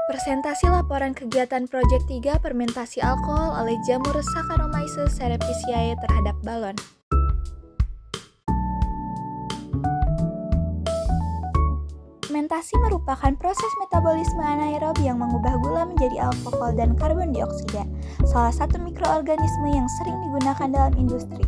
Presentasi laporan kegiatan Proyek 3 fermentasi alkohol oleh jamur Saccharomyces cerevisiae terhadap balon. Fermentasi merupakan proses metabolisme anaerob yang mengubah gula menjadi alkohol dan karbon dioksida, salah satu mikroorganisme yang sering digunakan dalam industri.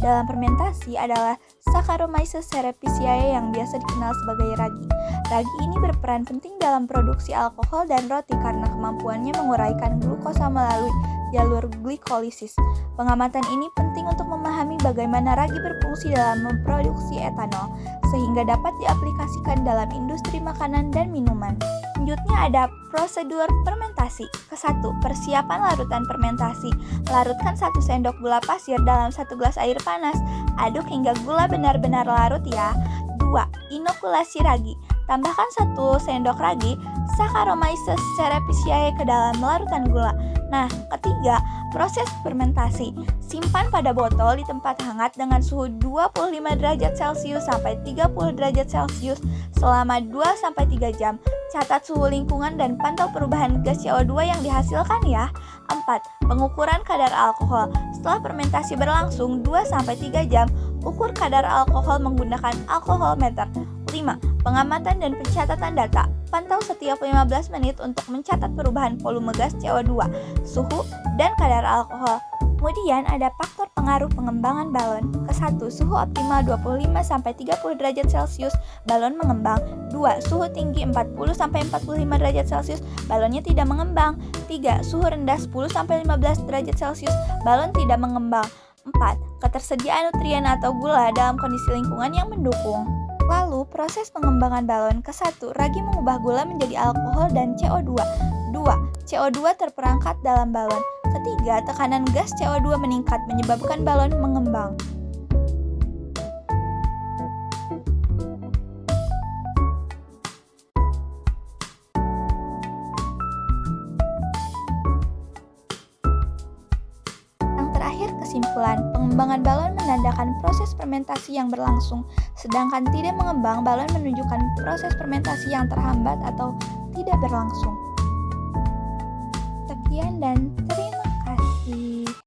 Dalam fermentasi adalah Saccharomyces cerevisiae yang biasa dikenal sebagai ragi. Ragi ini berperan penting dalam produksi alkohol dan roti karena kemampuannya menguraikan glukosa melalui jalur glikolisis. Pengamatan ini penting untuk memahami bagaimana ragi berfungsi dalam memproduksi etanol, sehingga dapat diaplikasikan dalam industri makanan dan minuman. Selanjutnya ada prosedur fermentasi. Ke-1, persiapan larutan fermentasi. Larutkan 1 sendok gula pasir dalam 1 gelas air panas. Aduk hingga gula benar-benar larut ya. 2. Inokulasi ragi. Tambahkan 1 sendok ragi Saccharomyces cerevisiae ke dalam larutan gula. Nah, ketiga, proses fermentasi. Simpan pada botol di tempat hangat dengan suhu 25 derajat Celcius sampai 30 derajat Celcius selama 2-3 jam. Catat suhu lingkungan dan pantau perubahan gas CO2 yang dihasilkan ya. 4. Pengukuran kadar alkohol. Setelah fermentasi berlangsung 2-3 jam, ukur kadar alkohol menggunakan alkoholmeter. 5. Pengamatan dan pencatatan data. Pantau setiap 15 menit untuk mencatat perubahan volume gas CO2, suhu, dan kadar alkohol. Kemudian ada faktor pengaruh pengembangan balon. Ke-1, suhu optimal 25-30 derajat Celcius, balon mengembang. 2. Suhu tinggi 40-45 derajat Celcius, balonnya tidak mengembang. 3. Suhu rendah 10-15 derajat Celcius, balon tidak mengembang. 4. Ketersediaan nutrien atau gula dalam kondisi lingkungan yang mendukung. Lalu, proses pengembangan balon. Ke-1, ragi mengubah gula menjadi alkohol dan CO2. 2. CO2 terperangkap dalam balon. Ketiga, tekanan gas CO2 meningkat menyebabkan balon mengembang. Yang terakhir, kesimpulan. Pengembangan balon menandakan proses fermentasi yang berlangsung, sedangkan tidak mengembang balon menunjukkan proses fermentasi yang terhambat atau tidak berlangsung. Sekian dan terima kasih.